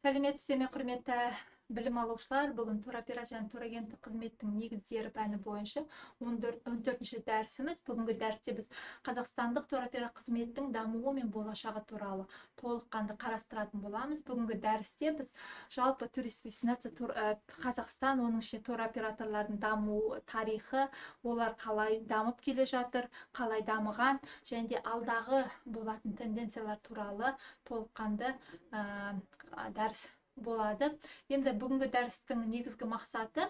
Сәлеметсіздер ме, құрметті білім алушылар. Бүгін туроператор және турагенттік қызметтің негіздері пәні бойынша 14-ші дәрісіміз. Бүгінгі дәрісте біз қазақстандық туроператор қызметтің дамуы мен болашағы туралы толыққанды қарастыратын боламыз. Бүгінгі дәрісте біз жалпы туристік дестинация Қазақстан, оның ішінде туроператорлардың даму тарихы, олар қалай дамып келе жатыр, қалай дамыған және де алдағы болатын тенденциялар туралы толыққанды дәріс болады. Енді бүгінгі дәрістің негізгі мақсаты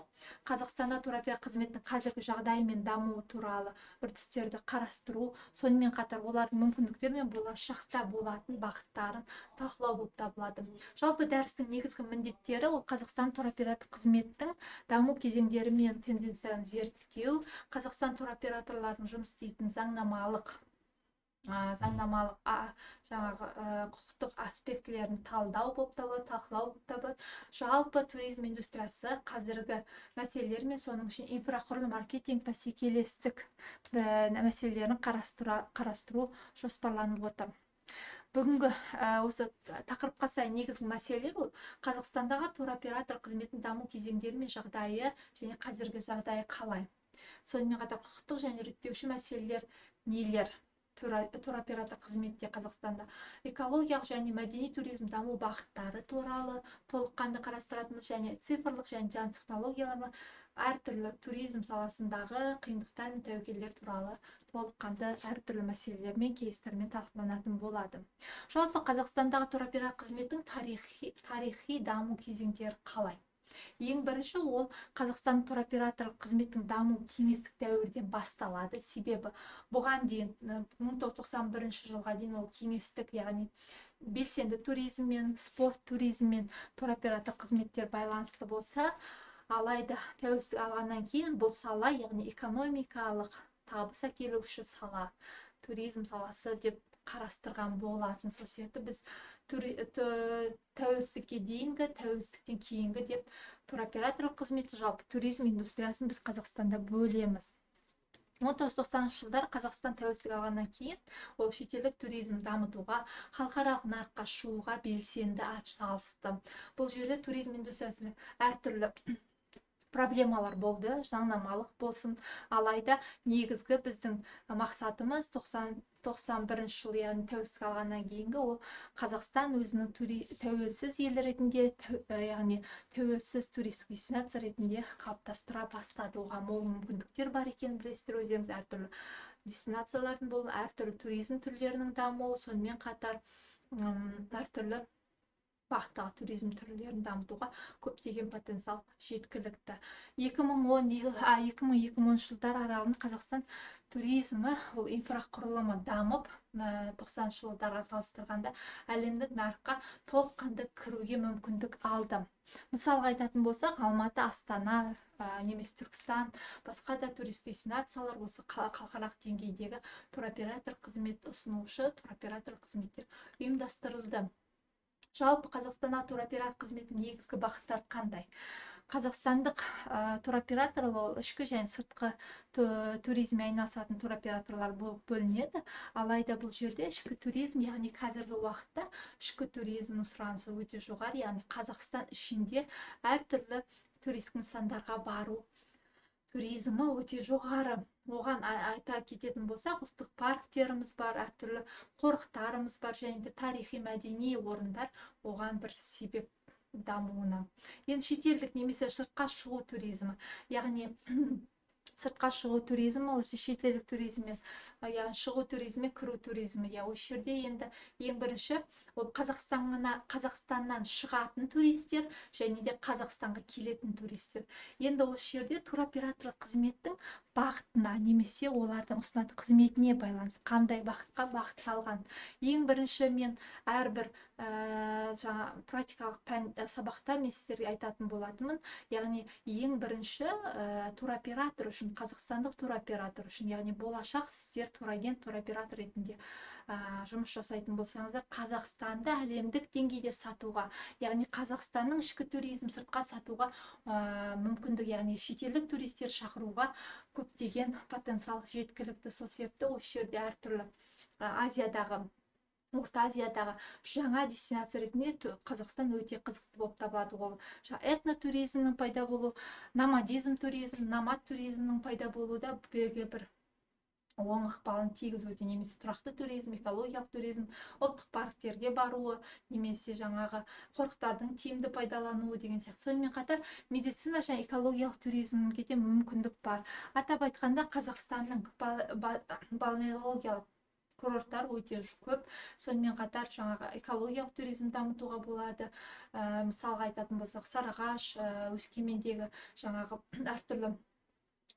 Қазақстанда туроператор қызметтің қазіргі жағдайы мен дамуы туралы үрдістерді қарастыру, сонымен қатар олардың мүмкіндіктері мен болашақта болатын бағыттарын талқылау болып табылады. Жалпы дәрістің негізгі міндеттері ол Қазақстан туроператор қызметтің даму кезеңдері мен тенденцияны зерттеу, Қазақстан туроператорлардың жұмыс істейтін заңнамалық құқықтық аспектілерін талдау болып табылады, талқылау болып табылады. Жалпы туризм индустриясы қазіргі мәселелер мен соның ішінде инфрақұрылым, маркетинг, бәсекелестік мәселелерін қарастыру жоспарланып отыр. Бүгінгі осы тақырыпқа сай негізгі мәселелер ол Қазақстандағы туроператор қызметін даму кезеңдері мен жағдайы және қазіргі жағдайы қалай. Сонымен қатар құқықтық және реттеуші мәселелер нелер? Туроператор қызметте Қазақстанда экологиялық және мәдени туризм даму бағыттары туралы толыққанды қарастыратынбыз, және цифрлық және жаңа технологиялар әртүрлі туризм саласындағы қиындықтар мен тәуекелдер туралы толыққанды әртүрлі мәселелер мен кейстермен талқыланатын болады. Жалпы Қазақстандағы туроператор қызметтің тарихи даму кезеңдері қалай? Ең бірінші ол Қазақстан туроператор қызметтің даму кеңестік дәуірден басталады. Себебі бұған дейін 1991 жылға дейін ол кеңестік, яғни белсенді туризммен, спорт туризммен туроператор қызметтер байланысты болса, алайда тәуелсіздік алғаннан кейін бұл сала, яғни экономикалық табыс әкелуші сала, туризм саласы деп қарастырған болатын. Сол себепті біз тәуелсіздікке дейінгі, тәуелсіздіктен кейінгі деп туроператор қызметі, жалпы туризм индустриясын біз Қазақстанда бөлеміз. 1990 жылдар Қазақстан тәуелсіздік алғаннан кейін ол шетелдік туризм дамытуға, халықаралық нарыққа шығуға белсенді атсалысты. Бұл жерде туризм индустриясы әртүрлі проблемалар болды, заңнамалық болсын, алайда негізгі біздің мақсатымыз 91 жыл, яғни тәуелсіздік алғаннан кейінгі ол Қазақстан өзінің тәуелсіз ел ретінде, яғни тәуелсіз туристік дестинация ретінде қалыптастыра бастады. Оған мол мүмкіндіктер бар екенін білесіздер өздеріңіз. Әртүрлі дестинациялардың болуы, әртүрлі туризм түрлерінің дамуы, сонымен қатар әртүрлі бағыттағы туризм түрлерін дамытуға көптеген потенциал жеткілікті. 2010 жылдар аралығында Қазақстан туризмі, ол инфрақұрылымы дамып, 90 жылдарға салыстырғанда әлемдік нарыққа толыққанды кіруге мүмкіндік алды. Мысалға айтатын болсақ, Алматы, Астана, немесе Түркістан, басқа да турист дестинациялар осы халықаралық деңгейдегі туроператор қызмет ұсынушы туроператор қызметтер ұйымдастырылды. Жалпы Қазақстанда туроператор қызметінің негізгі бағыттары қандай? Қазақстандық туроператор ол ішкі және сыртқы туризммен айналысатын туроператорлар болып бөлінеді. Алайда бұл жерде ішкі туризм, яғни қазіргі уақытта ішкі туризмнің сұранысы өте жоғары, яғни Қазақстан ішінде әртүрлі туристік нысандарға бару туризмі өте жоғары. Оған айта кететін болсақ, ұлттық парктеріміз бар, әртүрлі қорықтарымыз бар, және де тарихи мәдени орындар оған бір себеп дамуына. Енді шетелдік немесе сыртқа шығу туризмі, яғни сыртқа шығу туризмі, осы шетелдік туризммен, яғни шығу туризмі, кіру туризмі. Осы жерде енді ең бірінші ол Қазақстаннан шығатын туристер және де Қазақстанға келетін туристер. Енді осы жерде туроператор қызметтің бағытына немесе олардың ұсынатын қызметіне байланысты қандай бағытқа бағытталған. Ең бірінші мен әрбір практикалық сабақта мен сіздерге айтатын болатынмын, яғни ең бірінші туроператор үшін, қазақстандық туроператор үшін, яғни болашақ сіздер турагент, туроператор ретінде жұмыс жасайтын болсаңыздар, Қазақстанды әлемдік деңгейде сатуға, яғни Қазақстанның ішкі туризм сыртқа сатуға мүмкіндік, яғни шетелдік туристер шақыруға көптеген потенциал жеткілікті. Сол себепті осы жерде әртүрлі Азиядағы Орта Азиядағы жаңа дестинация ретінде Қазақстан өте қызықты болып табылады. Ол этнотуризмнің пайда болу, номадизм туризм, номад туризмнің пайда болуы да белгілі бір оң ықпалын тигізуде, немесе тұрақты туризм, экологиялық туризм, ұлттық парктерге баруы, немесе жаңағы қорықтардың тиімді пайдалануы деген сияқты. Сонымен қатар медицина және экологиялық туризмге де мүмкіндік бар. Атап айтқанда Қазақстанның балнеологиялық курорттар өте көп. Сонымен қатар жаңағы экологиялық туризм дамытуға болады. Мысалға айтатын болсақ, Сарыағаш, Өскемендегі жаңағы әртүрлі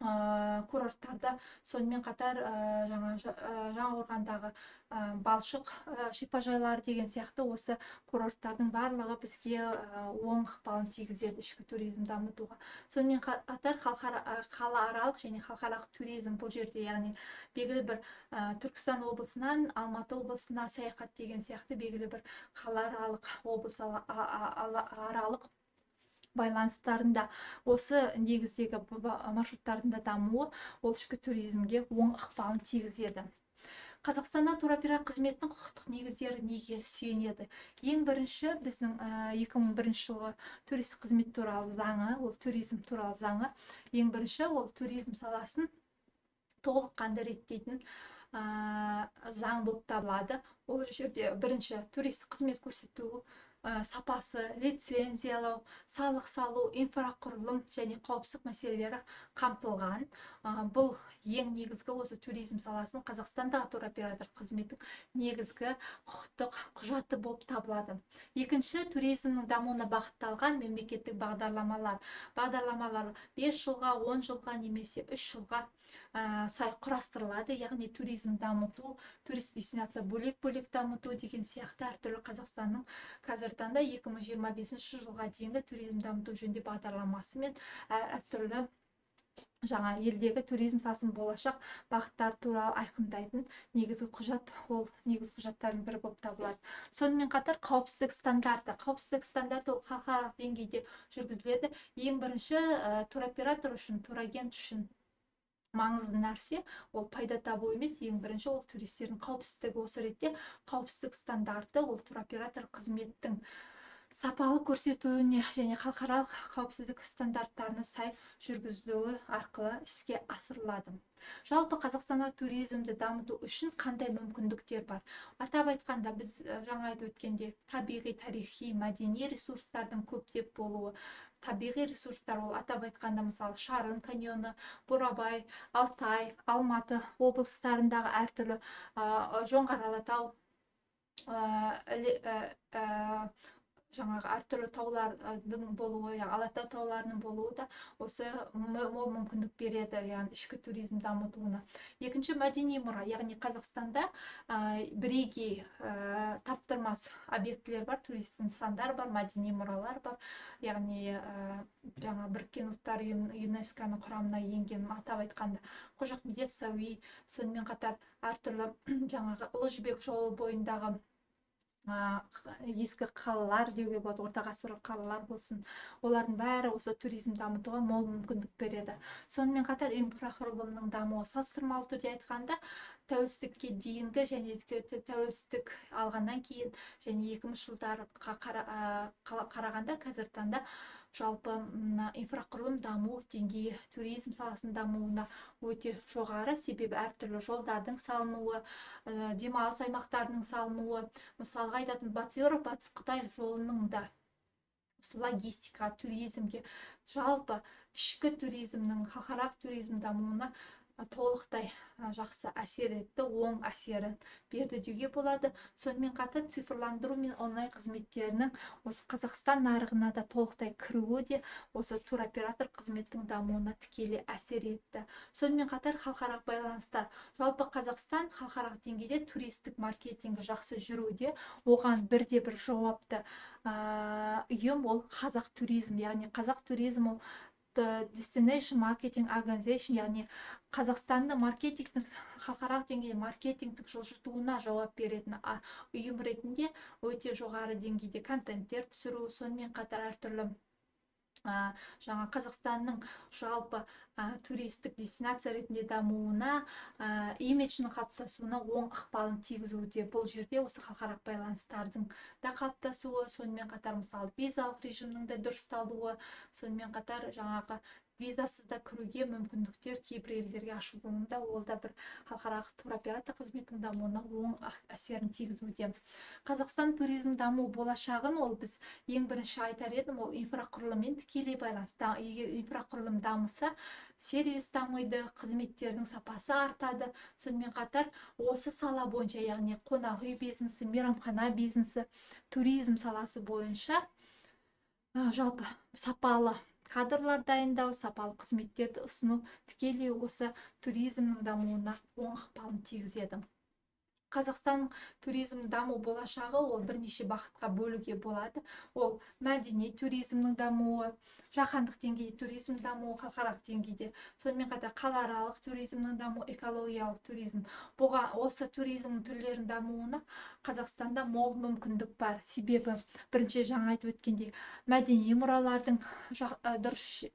курорттарда, сонымен қатар Жаңақорғандағы Балшық шипажайлары деген сияқты осы курорттардың барлығы бізге оң ықпалын тигізеді ішкі туризм дамытуға. Сонымен қатар қалааралық және халықаралық туризм бұл жерде, яғни белгілі бір Түркістан облысынан Алматы облысына саяхат деген сияқты белгілі бір қалааралық, облыс аралық байланыстарында осы негіздегі маршруттардың да дамуы ол ішкі туризмге оң ықпалын тигізеді. Қазақстанда туроператор қызметінің құқықтық негіздері неге сүйенеді? Ең бірінші біздің 2001 жылғы туристік қызмет туралы заңы, ол туризм туралы заңы. Ең бірінші ол туризм саласын толыққанды реттейтін заң болып табылады. Ол жерде бірінші туристік қызмет көрсету сапасы, лицензиялау, салық салу, инфрақұрылым және қауіпсіздік мәселелері қамтылған. Бұл ең негізгі осы туризм саласын Қазақстандағы туроператор қызметінің негізгі құқықтық құжаты болып табылады. Екінші, туризмнің дамуына бағытталған мемлекеттік бағдарламалар. Бағдарламалар 5 жылға, 10 жылға немесе 3 жылға сай құрастырылады. Яғни туризм дамыту, турист дестинация бөлек-бөлек дамыту деген сияқты әртүрлі Қазақстанның қазіргі таңда 2025 жылға дейінгі туризм дамыту жөнінде бағдарламасы мен әртүрлі жаңа елдегі туризм саласын болашақ бағыттар туралы айқындайтын негізгі құжат, ол негізгі құжаттардың бірі болып табылады. Сонымен қатар қауіпсіздік стандарты. Қауіпсіздік стандарты ол халықаралық деңгейде жүргізіледі. Ең бірінші туроператор үшін, турагент үшін маңызды нәрсе ол пайда табу емес, ең бірінші ол туристердің қауіпсіздігі. Осы ретте қауіпсіздік стандарты ол туроператор қызметтің сапалы көрсетуіне және халықаралық қауіпсіздік стандарттарына сай жүргізілуі арқылы іске асырылады. Жалпы Қазақстанда туризмді дамыту үшін қандай мүмкіндіктер бар? Атап айтқанда, біз жаңа айтып өткенде табиғи, тарихи, мәдени ресурстардың көптеп болуы. Табиғи ресурстар ол атап айтқанда мысалы Шарын каньоны, Бурабай, Алтай, Алматы облыстарындағы әртүрлі Жоңғар Алатау, жаңағы әртүрлі таулардың болуы, Алатау тауларының болуы да осы мол мүмкіндік береді, яғни ішкі туризм дамытуына. Екінші, мәдени мұра, яғни Қазақстанда бірегей таптырмас объектілер бар, туристік нысандар бар, мәдени мұралар бар. Яғни жаңа Біріккен ұлттар ұйымының ЮНЕСКО-ның құрамына енген, атап айтқанда Қожа Ахмет Яссауи, сонымен қатар әртүрлі жаңағы Ұлы Жібек жолы бойындағы ескі қалалар деуге болады, орта ғасырлық қалалар болсын, олардың бәрі осы туризм дамытуға мол мүмкіндік береді. Сонымен қатар инфрақұрылымның дамуы, салыстырмалы түрде айтқанда, тәуелсіздікке дейінгі және тәуелсіздік алғаннан кейін және 2000 жылдарға қарағанда қазіргі таңда жалпы инфрақұрылым даму деңгейі туризм саласының дамуына өте жоғары, себебі әртүрлі жолдардың салынуы, демалыс аймақтарының салынуы, мысалға айтатын Батыс Еуропа, Батыс Қытай жолының да логистика, туризмге, жалпы ішкі туризмнің, халықаралық туризм дамуына толықтай жақсы әсер етті, оң әсерін берді деуге болады. Сонымен қатар цифрландыру мен онлайн қызметтерінің осы Қазақстан нарығына да толықтай кіруі де осы туроператор қызметтің дамуына тікелей әсер етті. Сонымен қатар халықаралық байланыстар. Жалпы Қазақстан халықаралық деңгейде туристік маркетингі жақсы жүруде, оған бірде-бір жауапты ұйым ол Қазақ туризм, яғни Қазақ туризм ол Destination Marketing Organization, яғни Қазақстанның маркетингтік, халықаралық деңгейде маркетингтік жылжытуына жауап беретін ұйым ретінде өте жоғары деңгейде контенттер түсіру, сонымен қатар әртүрлі жаңа Қазақстанның жалпы туристік дестинация ретінде дамуына, имиджінің қалыптасуына оң ықпалын тигізуде. Бұл жерде осы халықаралық байланыстардың да қалыптасуы, сонымен қатар мысалы визалық режимнің де дұрысталуы, сонымен қатар жаңағы визасыз да кіруге мүмкіндіктер кейбір елдерге ашылуында, ол да бір халықаралық туроператор қызметінің дамуына оң әсерін тигізуде. Қазақстан туризм даму болашағын ол біз ең бірінші айтар едім, ол инфрақұрылыммен тікелей байланысты. Егер инфрақұрылым дамыса, сервис дамиды, қызметтердің сапасы артады. Сонымен қатар осы сала бойынша, яғни қонақ үй бизнесі, мейрамхана бизнесі, туризм саласы бойынша жалпы сапалы кадрлар дайындау, сапалы қызметтерді ұсыну тікелей осы туризмнің дамуына оң ықпалын тигізеді. Қазақстан туризм даму болашағы ол бірнеше бағытқа бөлуге болады. Ол мәдени туризмнің дамуы, жаһандық деңгейде туризм дамуы, халықаралық деңгейде, сонымен қатар қалааралық туризмнің дамуы, экологиялық туризм. Осы туризм түрлерінің дамуына Қазақстанда мол мүмкіндік бар. Себебі бірінші жаңа айтып өткендей, мәдени мұралардың дұрыс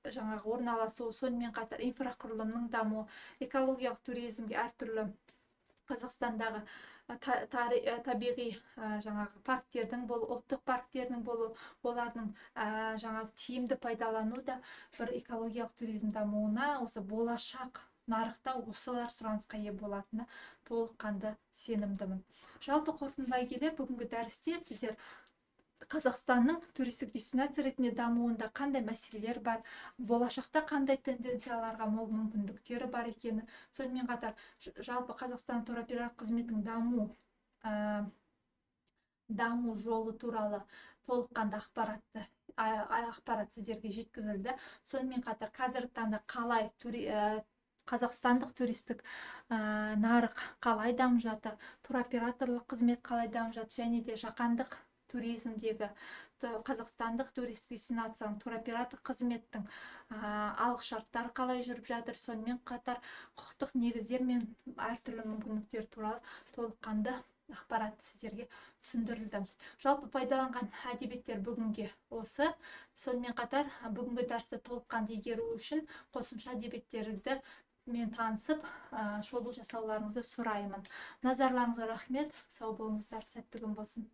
жаңағы орналасуы, сонымен қатар инфрақұрылымның дамуы, экологиялық туризмге әртүрлі Қазақстандағы табиғи жаңағы парктердің болу, ұлттық парктердің болу, олардың жаңағы тиімді пайдалану да бір экологиялық туризм дамуына, осы болашақ нарықта осылар сұранысқа ие болатыны толыққанды сенімдімін. Жалпы қорытындылай келе, бүгінгі дәрісте сіздер Қазақстанның туристік дестинация ретінде дамуында қандай мәселелер бар, болашақта қандай тенденцияларға мол мүмкіндіктері бар екені, сонымен қатар жалпы Қазақстан туроператор қызметінің даму жолы туралы толыққанды ақпарат сіздерге жеткізілді. Сонымен қатар қазіргі таңда қалай қазақстандық туристік нарық қалай дамып жатыр, туроператорлық қызмет қалай дамып жатыр, және де жаһандық туризмдегі қазақстандық туристік дестинацияның туроператор қызметтің алғышарттары қалай жүріп жатыр, сонымен қатар құқықтық негіздер мен әртүрлі мүмкіндіктер туралы толыққанды ақпарат сіздерге түсіндірілді. Жалпы пайдаланған әдебиеттер бүгінге осы. Сонымен қатар бүгінгі дәрісті толыққанды игеру үшін қосымша әдебиеттерді мен танысып, шолу жасауларыңызды сұраймын. Назарларыңызға рахмет. Сау болыңыздар, сәтті күн болсын.